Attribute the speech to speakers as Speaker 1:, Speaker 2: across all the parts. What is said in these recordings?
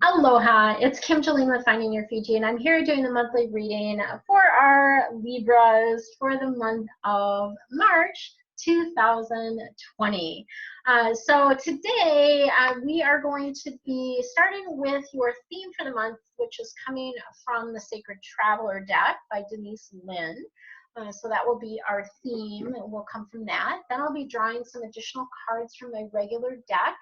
Speaker 1: Aloha, it's Kim Jolene with Finding Your Fiji, and I'm here doing the monthly reading for our Libras for the month of March 2020. So today we are going to be starting with your theme for the month, which is coming from the Sacred Traveler deck by Denise Lynn. So that will be our theme, and will come from that. Then I'll be drawing some additional cards from my regular deck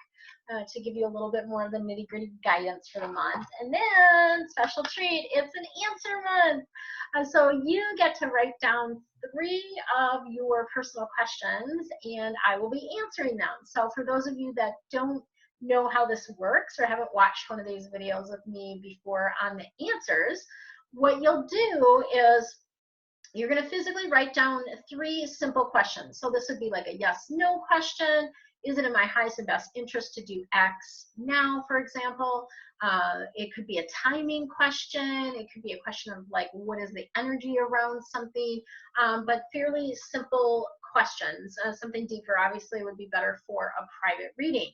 Speaker 1: to give you a little bit more of the nitty-gritty guidance for the month. And then, special treat, it's an answer month. So you get to write down 3 of your personal questions, and I will be answering them. So for those of you that don't know how this works or haven't watched one of these videos with me before on the answers, what you'll do is you're going to physically write down 3 simple questions. So this would be like a yes/no question. Is it in my highest and best interest to do X now, for example? It could be a timing question. It could be a question of like, what is the energy around something? But fairly simple questions. Something deeper obviously would be better for a private reading.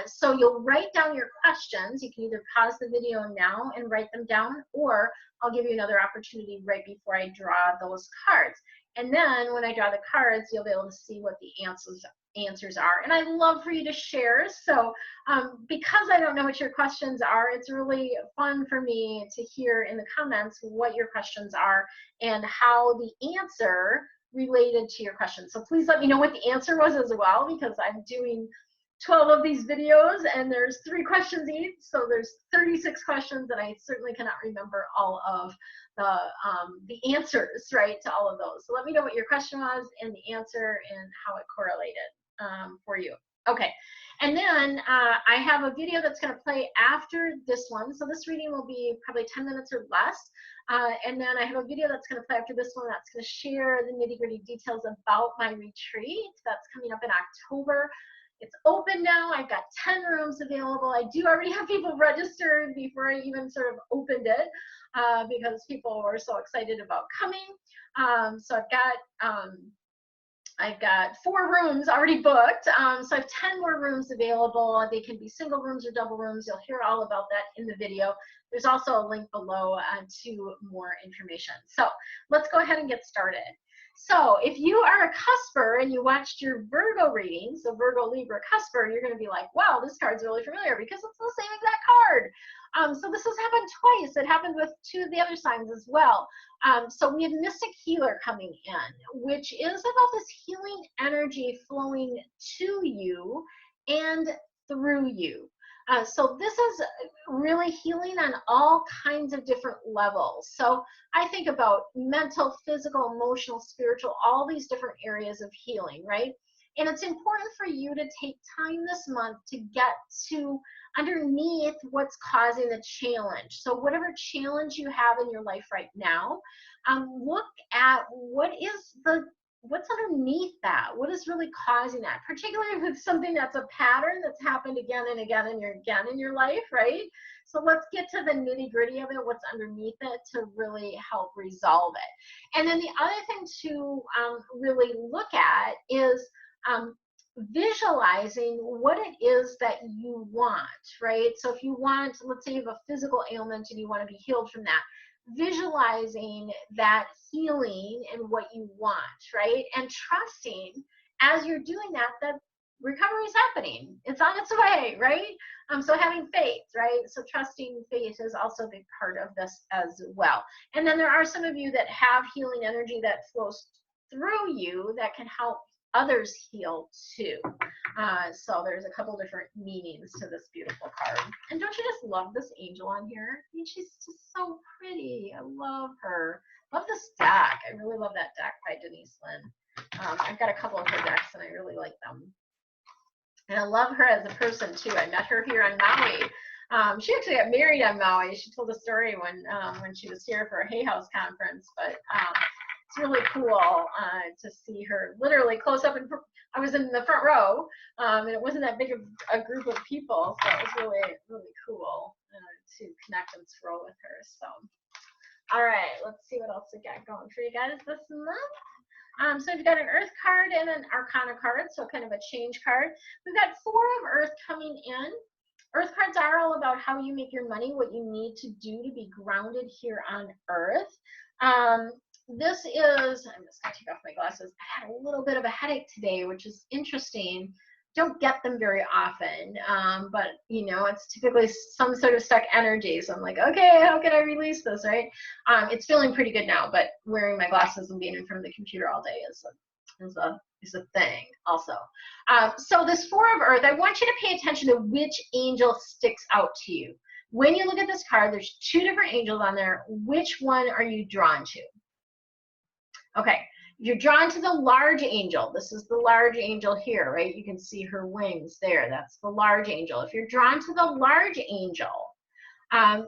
Speaker 1: So you'll write down your questions. You can either pause the video now and write them down, or I'll give you another opportunity right before I draw those cards. And then when I draw the cards, you'll be able to see what the answers are. And I love for you to share. So because I don't know what your questions are, it's really fun for me to hear in the comments what your questions are and how the answer related to your question. So please let me know what the answer was as well, because I'm doing 12 of these videos and there's 3 questions each, so there's 36 questions, and I certainly cannot remember all of the answers, right, to all of those. So let me know what your question was and the answer and how it correlated for you. Okay, and then I have a video that's going to play after this one. So this reading will be probably 10 minutes or less. And then I have a video that's going to play after this one that's going to share the nitty-gritty details about my retreat that's coming up in October. It's open now. I've got 10 rooms available. I do already have people registered before I even sort of opened it because people were so excited about coming. So I've got 4 rooms already booked. So I have 10 more rooms available. They can be single rooms or double rooms. You'll hear all about that in the video. There's also a link below to more information. So let's go ahead and get started. So if you are a cusper and you watched your Virgo reading, so Virgo, Libra, cusper, you're going to be like, wow, this card's really familiar because it's the same exact card. So this has happened twice. It happened with 2 of the other signs as well. So we have Mystic Healer coming in, which is about this healing energy flowing to you and through you. So this is really healing on all kinds of different levels. So I think about mental, physical, emotional, spiritual, all these different areas of healing, right? And it's important for you to take time this month to get to underneath what's causing the challenge. So whatever challenge you have in your life right now, look at what's underneath that. What is really causing that? Particularly if it's something that's a pattern that's happened again and again and again in your life, right? So let's get to the nitty-gritty of it, what's underneath it, to really help resolve it. And then the other thing to really look at is visualizing what it is that you want, right? So if you want, let's say you have a physical ailment and you want to be healed from that, visualizing that healing and what you want, right? And trusting as you're doing that, that recovery is happening. It's on its way, right? So having faith, right? So trusting faith is also a big part of this as well. And then there are some of you that have healing energy that flows through you that can help others heal too. So there's a couple different meanings to this beautiful card. And don't you just love this angel on here? I mean, she's just so pretty. I love her. Love this deck. I really love that deck by Denise Lynn. I've got a couple of her decks and I really like them. And I love her as a person too. I met her here on Maui. She actually got married on Maui. She told a story when she was here for a Hay House conference, but it's really cool to see her literally close up. I was in the front row, and it wasn't that big of a group of people, so it was really, really cool to connect and scroll with her. So, all right, let's see what else we got going for you guys this month. So we've got an Earth card and an Arcana card, so kind of a change card. We've got 4 of Earth coming in. Earth cards are all about how you make your money, what you need to do to be grounded here on Earth. This is, I'm just going to take off my glasses. I had a little bit of a headache today, which is interesting. Don't get them very often, but you know, it's typically some sort of stuck energy. So I'm like, okay, how can I release this, right? It's feeling pretty good now, but wearing my glasses and being in front of the computer all day is a thing also. So this Four of Earth, I want you to pay attention to which angel sticks out to you. When you look at this card, there's two different angels on there. Which one are you drawn to? Okay, you're drawn to the large angel. This is the large angel here, right? You can see her wings there. That's the large angel. If you're drawn to the large angel,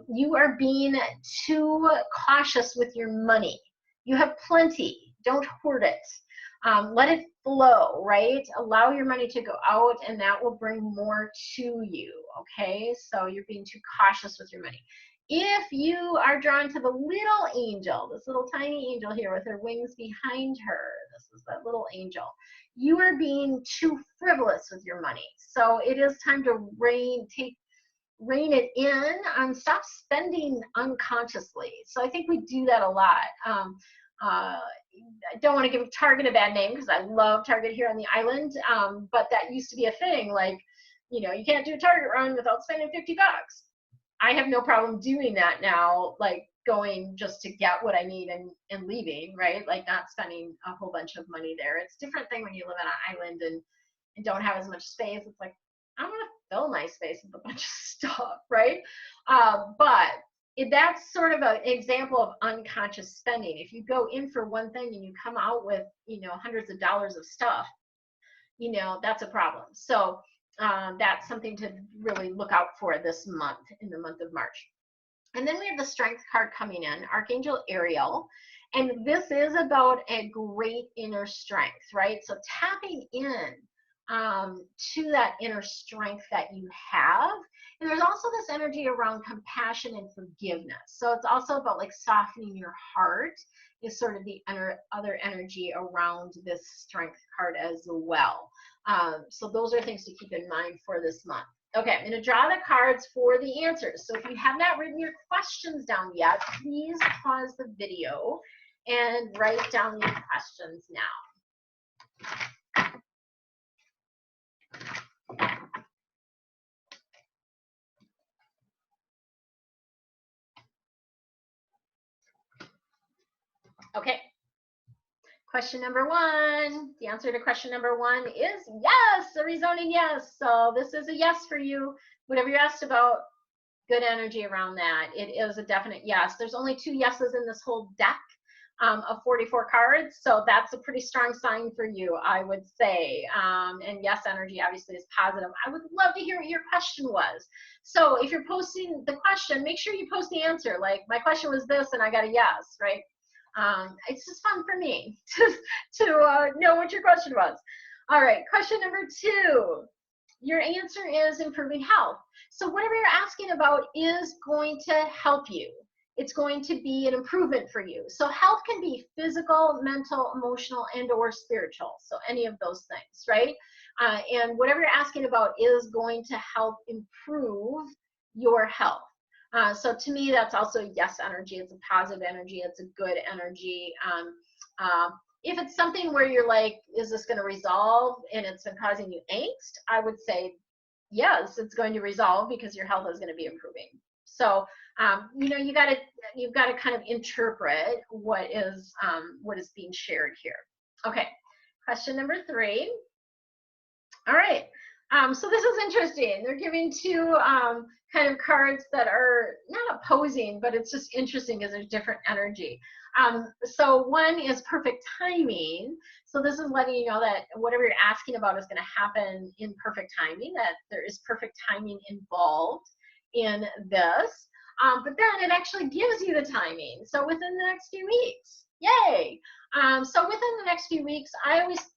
Speaker 1: you are being too cautious with your money. You have plenty. Don't hoard it. Let it flow, right? Allow your money to go out, and that will bring more to you, okay? So you're being too cautious with your money. If you are drawn to the little angel, this little tiny angel here with her wings behind her, this is that little angel, you are being too frivolous with your money. So it is time to rein it in and stop spending unconsciously. So I think we do that a lot. I don't want to give Target a bad name because I love Target here on the island, but that used to be a thing. Like, you know, you can't do a Target run without spending $50. I have no problem doing that now, like going just to get what I need and leaving, right? Like not spending a whole bunch of money there. It's a different thing when you live on an island and don't have as much space. It's like, I don't want to fill my space with a bunch of stuff, right? But that's sort of an example of unconscious spending. If you go in for one thing and you come out with, you know, hundreds of dollars of stuff, you know, that's a problem. So that's something to really look out for this month, in the month of March. And then we have the Strength card coming in, Archangel Ariel. And this is about a great inner strength, right? So tapping in to that inner strength that you have. And there's also this energy around compassion and forgiveness. So it's also about like softening your heart is sort of the other energy around this Strength card as well. So those are things to keep in mind for this month. Okay, I'm going to draw the cards for the answers. So if you have not written your questions down yet, please pause the video and write down your questions now. Okay. Question number one, the answer to question number one is yes, a resounding yes. So this is a yes for you. Whatever you're asked about, good energy around that. It is a definite yes. There's only 2 yeses in this whole deck of 44 cards. So that's a pretty strong sign for you, I would say. And yes, energy obviously is positive. I would love to hear what your question was. So if you're posting the question, make sure you post the answer. Like, my question was this and I got a yes, right? It's just fun for me to know what your question was. All right, question number 2. Your answer is improving health. So whatever you're asking about is going to help you. It's going to be an improvement for you. So health can be physical, mental, emotional, and or spiritual. So any of those things, right? And whatever you're asking about is going to help improve your health. So to me, that's also yes energy. It's a positive energy. It's a good energy. If it's something where you're like, is this going to resolve and it's been causing you angst, I would say yes, it's going to resolve because your health is going to be improving. So you know, you've got to kind of interpret what is being shared here. Okay, question number 3. All right. So this is interesting. They're giving 2 kind of cards that are not opposing, but it's just interesting because there's different energy. So one is perfect timing. So this is letting you know that whatever you're asking about is going to happen in perfect timing, that there is perfect timing involved in this. But then it actually gives you the timing. So within the next few weeks, yay. So within the next few weeks, I always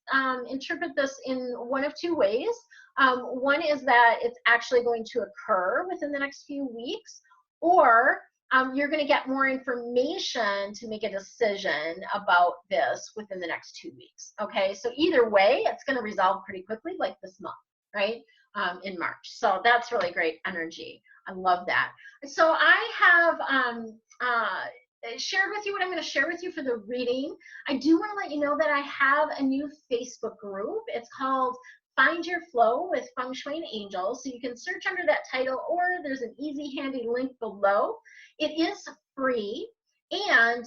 Speaker 1: interpret this in one of 2 ways. One is that it's actually going to occur within the next few weeks, or you're going to get more information to make a decision about this within the next 2 weeks. Okay, so either way, it's going to resolve pretty quickly, like this month, right? in March. So that's really great energy. I love that. So I have shared with you what I'm going to share with you for the reading. I do want to let you know that I have a new Facebook group. It's called Find Your Flow with Feng Shui and Angels. So you can search under that title, or there's an easy, handy link below. It is free. And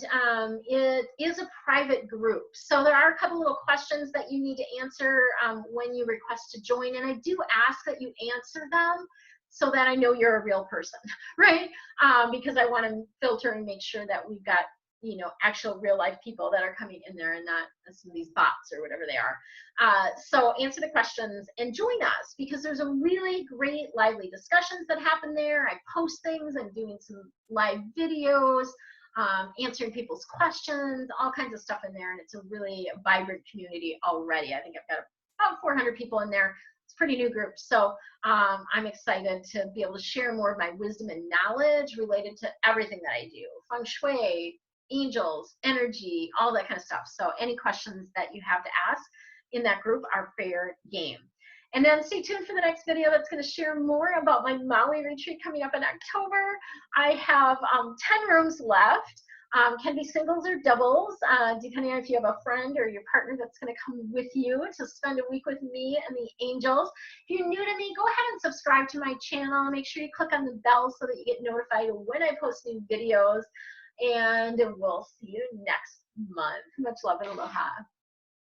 Speaker 1: it is a private group. So there are a couple little questions that you need to answer when you request to join. And I do ask that you answer them so that I know you're a real person, right? Because I want to filter and make sure that we've got, you know, actual real life people that are coming in there and not some of these bots or whatever they are. So answer the questions and join us, because there's a really great lively discussions that happen there. I post things. I'm doing some live videos. Answering people's questions, all kinds of stuff in there, and it's a really vibrant community already. I think I've got about 400 people in there. It's a pretty new group, so I'm excited to be able to share more of my wisdom and knowledge related to everything that I do. Feng Shui, angels, energy, all that kind of stuff. So any questions that you have to ask in that group are fair game. And then stay tuned for the next video that's going to share more about my Maui retreat coming up in October. I have 10 rooms left. Can be singles or doubles, depending on if you have a friend or your partner that's going to come with you to spend a week with me and the angels. If you're new to me, go ahead and subscribe to my channel. Make sure you click on the bell so that you get notified when I post new videos. And we'll see you next month. Much love and aloha.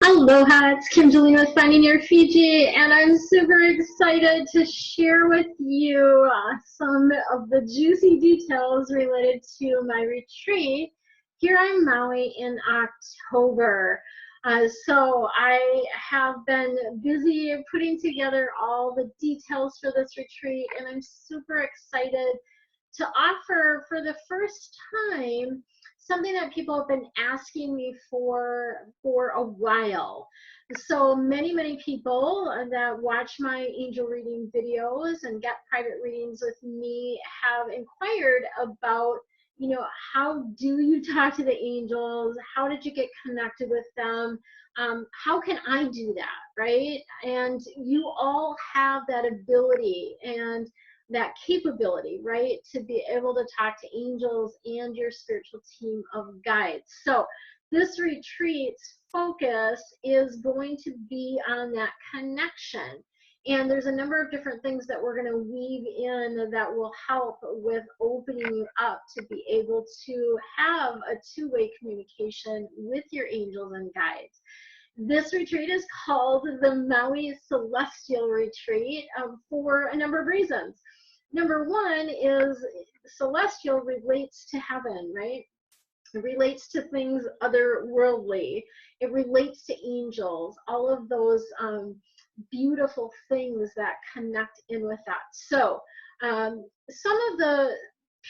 Speaker 1: Aloha, it's Kimberly with Finding Your Fiji, and I'm super excited to share with you some of the juicy details related to my retreat here on Maui in October. So I have been busy putting together all the details for this retreat, and I'm super excited to offer for the first time something that people have been asking me for a while. So many people that watch my angel reading videos and get private readings with me have inquired about, you know, how do you talk to the angels? How did you get connected with them? How can I do that, right? And you all have that ability and that capability, right, to be able to talk to angels and your spiritual team of guides. So this retreat's focus is going to be on that connection. And there's a number of different things that we're going to weave in that will help with opening you up to be able to have a two-way communication with your angels and guides. This retreat is called the Maui Celestial Retreat for a number of reasons. Number one is celestial relates to heaven, right? It relates to things otherworldly. It relates to angels, all of those beautiful things that connect in with that. So some of the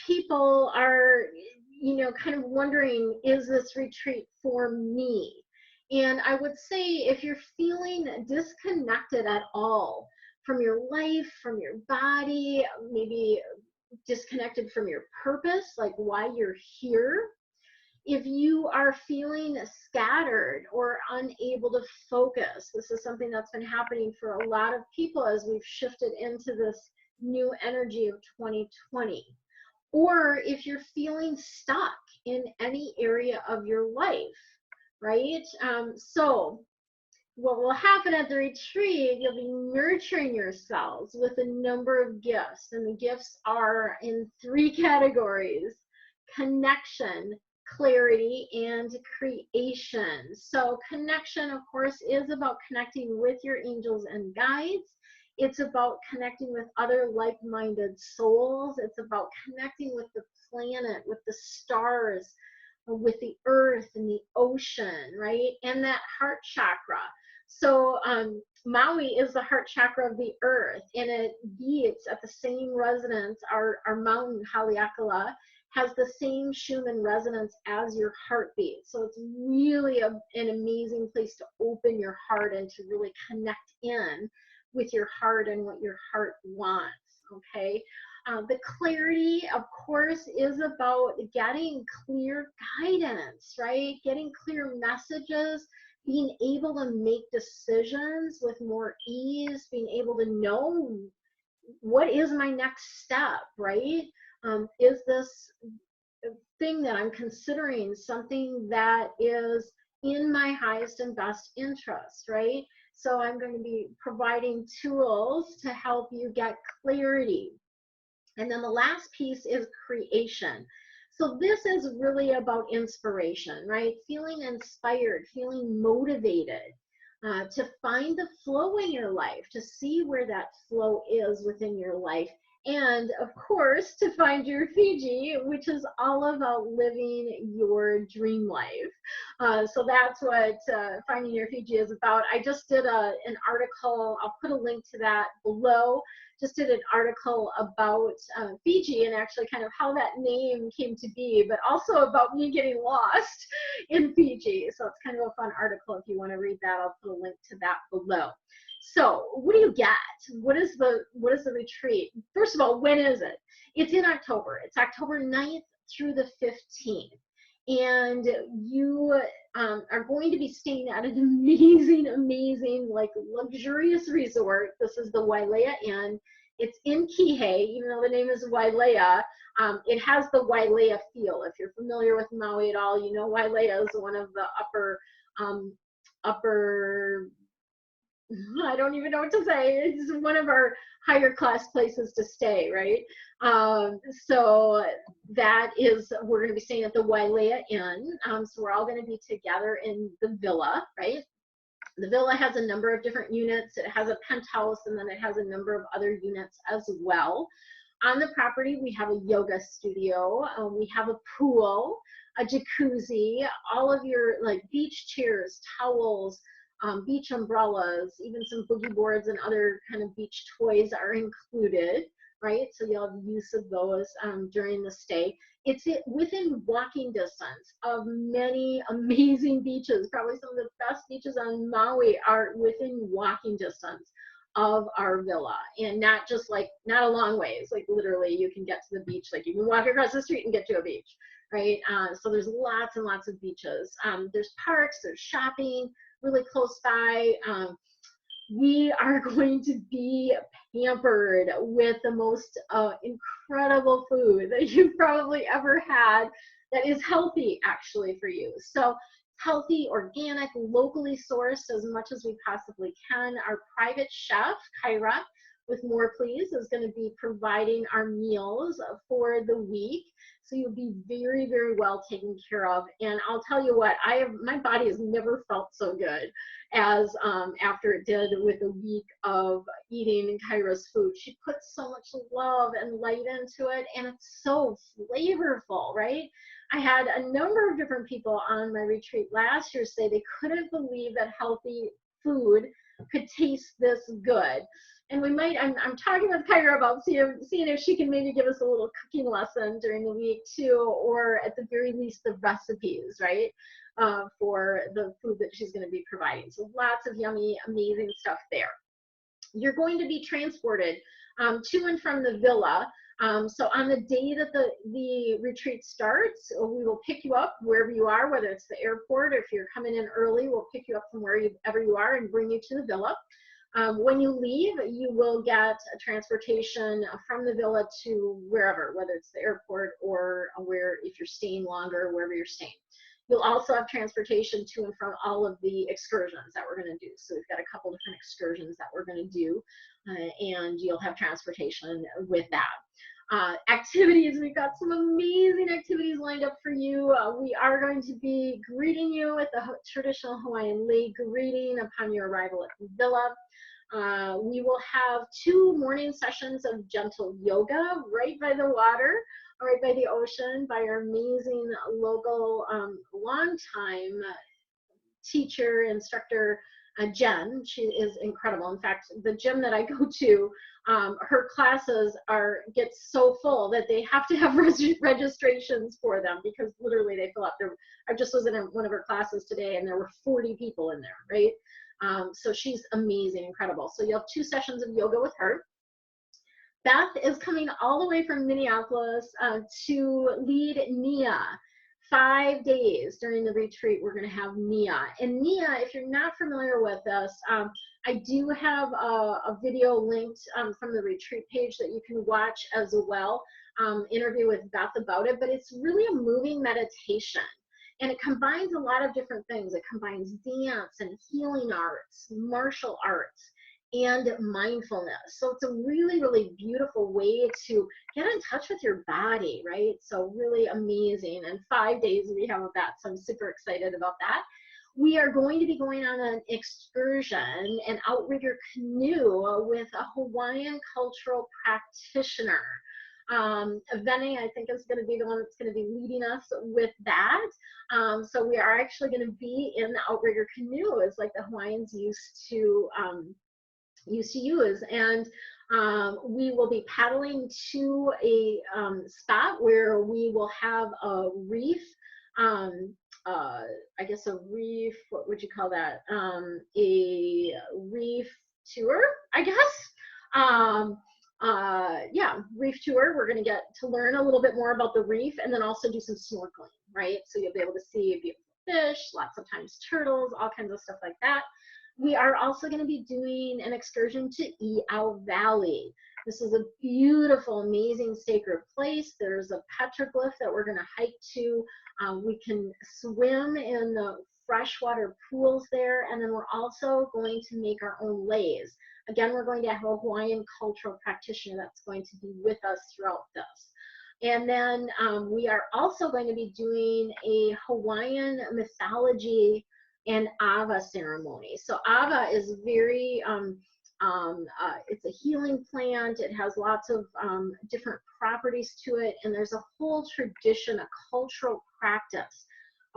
Speaker 1: people are, you know, kind of wondering, is this retreat for me? And I would say if you're feeling disconnected at all from your life, from your body, maybe disconnected from your purpose, like why you're here, if you are feeling scattered or unable to focus, this is something that's been happening for a lot of people as we've shifted into this new energy of 2020. Or if you're feeling stuck in any area of your life, right? So what will happen at the retreat, you'll be nurturing yourselves with a number of gifts, and the gifts are in 3 categories: connection, clarity, and creation. So connection, of course, is about connecting with your angels and guides. It's about connecting with other like-minded souls. It's about connecting with the planet, with the stars, with the earth and the ocean, right? And that heart chakra. So Maui is the heart chakra of the earth, and it beats at the same resonance. Our mountain, Haleakala, has the same Schumann resonance as your heartbeat. So it's really an amazing place to open your heart and to really connect in with your heart and what your heart wants, okay? The clarity, of course, is about getting clear guidance, right? Getting clear messages being able to make decisions with more ease, being able to know what is my next step, right? Is this thing that I'm considering something that is in my highest and best interest, right? So I'm going to be providing tools to help you get clarity. And then the last piece is creation. So this is really about inspiration, right? Feeling inspired, feeling motivated to find the flow in your life, to see where that flow is within your life. And of course, to find your Fiji, which is all about living your dream life. So that's what Finding Your Fiji is about. I just did an article, I'll put a link to that below. Just did an article about Fiji and actually kind of how that name came to be, but also about me getting lost in Fiji. So it's kind of a fun article. If you want to read that, I'll put a link to that below. So what do you get? What is the retreat? First of all, when is it? It's in October. It's October 9th through the 15th. And you are going to be staying at an amazing, like luxurious resort. This is the Wailea Inn. It's in Kihei, even though the name is Wailea. It has the Wailea feel. If you're familiar with Maui at all, you know Wailea is one of the upper I don't even know what to say. It's one of our higher class places to stay, right? So that is, we're going to be staying at the Wailea Inn. So we're all going to be together in the villa, right? The villa has a number of different units. It has a penthouse, and then it has a number of other units as well. On the property, we have a yoga studio. We have a pool, a jacuzzi, all of your like beach chairs, towels, beach umbrellas, even some boogie boards and other kind of beach toys are included, right? So you'll have use of those during the stay. It's within walking distance of many amazing beaches. Probably some of the best beaches on Maui are within walking distance of our villa, and not just like, not a long ways, like literally you can get to the beach, like you can walk across the street and get to a beach, right? So there's lots and lots of beaches. There's parks, there's shopping really close by. We are going to be pampered with the most incredible food that you've probably ever had that is healthy actually for you. So healthy, organic, locally sourced as much as we possibly can. Our private chef, Kyra, with More Please, is going to be providing our meals for the week. So you'll be very, very well taken care of. And I'll tell you what, my body has never felt so good as after it did with a week of eating Kyra's food. She puts so much love and light into it, and it's so flavorful, right? I had a number of different people on my retreat last year say they couldn't believe that healthy food could taste this good. And we might, I'm talking with Kyra about seeing if she can maybe give us a little cooking lesson during the week too, or at the very least the recipes, right, for the food that she's going to be providing. So lots of yummy, amazing stuff there. You're going to be transported to and from the villa. So on the day that the retreat starts, we will pick you up wherever you are, whether it's the airport or if you're coming in early, we'll pick you up from wherever you are and bring you to the villa. When you leave, you will get a transportation from the villa to wherever, whether it's the airport or if you're staying longer, wherever you're staying. You'll also have transportation to and from all of the excursions that we're going to do. So we've got a couple different excursions that we're going to do, and you'll have transportation with that. Activities, we've got some amazing activities lined up for you. We are going to be greeting you with the traditional Hawaiian lei greeting upon your arrival at the villa. We will have 2 morning sessions of gentle yoga right by the water, right by the ocean, by our amazing local longtime teacher, instructor, Jen. She is incredible. In fact, the gym that I go to, her classes get so full that they have to have registrations for them because literally they fill up. I just was in one of her classes today and there were 40 people in there, right? So she's amazing, incredible. So you'll have 2 sessions of yoga with her. Beth is coming all the way from Minneapolis to lead Nia 5 days during the retreat, we're going to have Nia. And Nia, if you're not familiar with this, I do have a video linked from the retreat page that you can watch as well, interview with Beth about it, but it's really a moving meditation. And it combines a lot of different things. It combines dance and healing arts, martial arts, and mindfulness. So it's a really, really beautiful way to get in touch with your body, right? So really amazing. And 5 days we have of that, so I'm super excited about that. We are going to be going on an excursion, an outrigger canoe with a Hawaiian cultural practitioner. Vene, I think, is going to be the one that's going to be leading us with that. So we are actually going to be in the outrigger canoe, as like the Hawaiians used to use, and we will be paddling to a spot where we will have a reef, I guess a reef, what would you call that, a reef tour, I guess. Yeah, reef tour. We're going to get to learn a little bit more about the reef, and then also do some snorkeling, right? So you'll be able to see beautiful fish, lots of times turtles, all kinds of stuff like that. We are also going to be doing an excursion to I'au Valley. This is a beautiful, amazing sacred place. There's a petroglyph that we're going to hike to. We can swim in the freshwater pools there, and then we're also going to make our own leis. Again, we're going to have a Hawaiian cultural practitioner that's going to be with us throughout this. And then we are also going to be doing a Hawaiian mythology and Ava ceremony. So Ava is very, it's a healing plant. It has lots of different properties to it, and there's a whole tradition, a cultural practice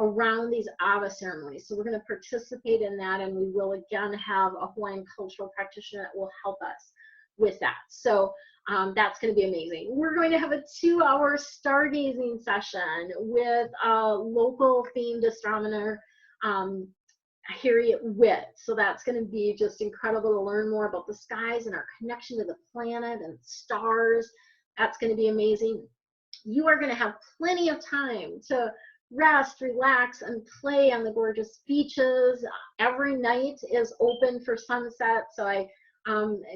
Speaker 1: around these Ava ceremonies. So we're going to participate in that, and we will again have a Hawaiian cultural practitioner that will help us with that. So that's going to be amazing. We're going to have a 2-hour stargazing session with a local themed astronomer, Harriet Witt. So that's going to be just incredible to learn more about the skies and our connection to the planet and stars. That's going to be amazing. You are going to have plenty of time to rest, relax, and play on the gorgeous beaches. Every night is open for sunset, so I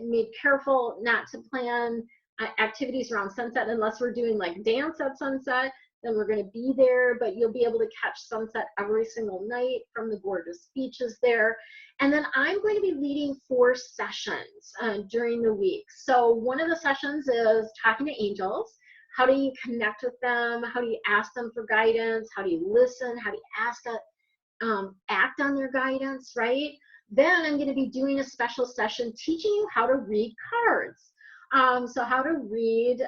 Speaker 1: made careful not to plan activities around sunset unless we're doing like dance at sunset. Then we're going to be there, but you'll be able to catch sunset every single night from the gorgeous beaches there. And then I'm going to be leading 4 sessions during the week. So one of the sessions is talking to angels. How do you connect with them? How do you ask them for guidance? How do you listen? How do you act on their guidance, right? Then I'm going to be doing a special session teaching you how to read cards. So how to read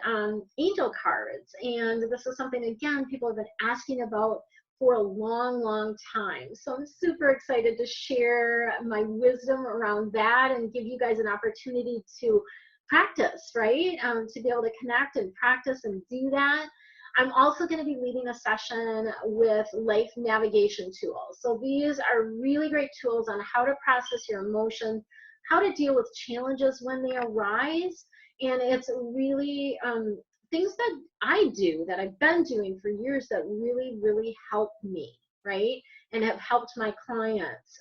Speaker 1: angel cards. And this is something, again, people have been asking about for a long, long time. So I'm super excited to share my wisdom around that and give you guys an opportunity to practice, right? To be able to connect and practice and do that. I'm also going to be leading a session with life navigation tools. So these are really great tools on how to process your emotions, how to deal with challenges when they arise. And it's really things that I do, that I've been doing for years, that really, really help me, right? And have helped my clients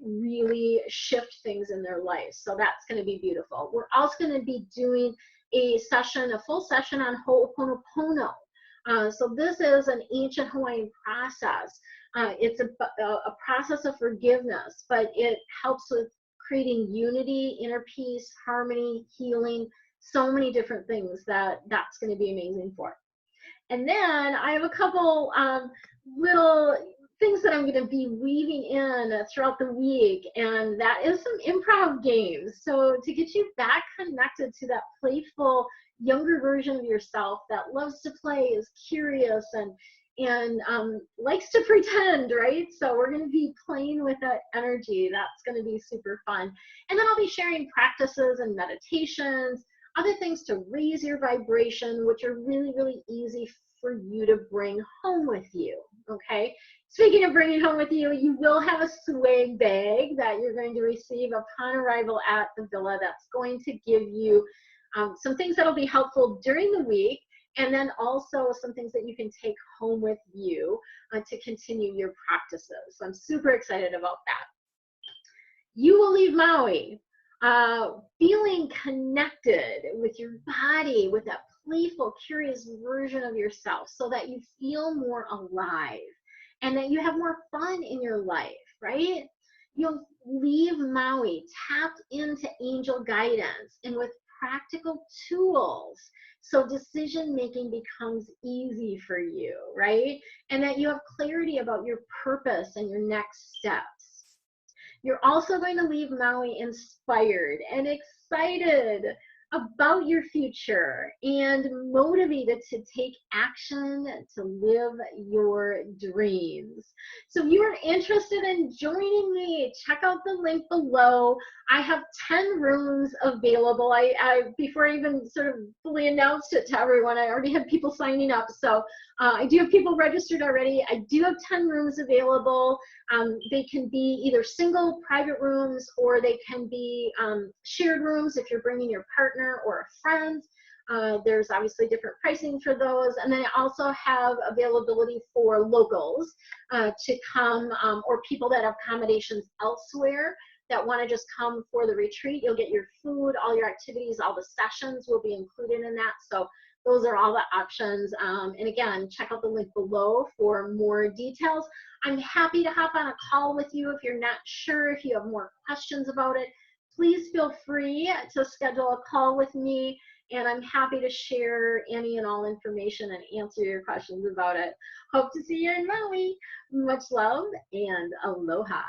Speaker 1: really shift things in their life. So that's going to be beautiful. We're also going to be doing a session, a full session on Ho'oponopono. So this is an ancient Hawaiian process. It's a process of forgiveness, but it helps with creating unity, inner peace, harmony, healing, so many different things that's going to be amazing for. And then I have a couple little things that I'm going to be weaving in throughout the week, and that is some improv games. So to get you back connected to that playful, younger version of yourself that loves to play, is curious, and likes to pretend, right? So we're going to be playing with that energy. That's going to be super fun. And then I'll be sharing practices and meditations, other things to raise your vibration, which are really, really easy for you to bring home with you, okay? Speaking of bringing home with you, you will have a swag bag that you're going to receive upon arrival at the villa that's going to give you some things that'll be helpful during the week. and then also some things that you can take home with you to continue your practices. So I'm super excited about that. You will leave Maui feeling connected with your body, with that playful, curious version of yourself, so that you feel more alive and that you have more fun in your life, right? You'll leave Maui tapped into angel guidance and with practical tools, so decision making becomes easy for you, right? And that you have clarity about your purpose and your next steps. You're also going to leave Maui inspired and excited about your future and motivated to take action to live your dreams. So if you are interested in joining me, check out the link below. I have 10 rooms available. Before I even sort of fully announced it to everyone, I already had people signing up. So I do have people registered already. I do have 10 rooms available. They can be either single private rooms, or they can be shared rooms if you're bringing your partner or a friend. There's obviously different pricing for those. And then I also have availability for locals to come, or people that have accommodations elsewhere that want to just come for the retreat. You'll get your food, all your activities, all the sessions will be included in that. So those are all the options. And again, check out the link below for more details. I'm happy to hop on a call with you if you're not sure, if you have more questions about it. Please feel free to schedule a call with me, and I'm happy to share any and all information and answer your questions about it. Hope to see you in Maui. Much love and aloha.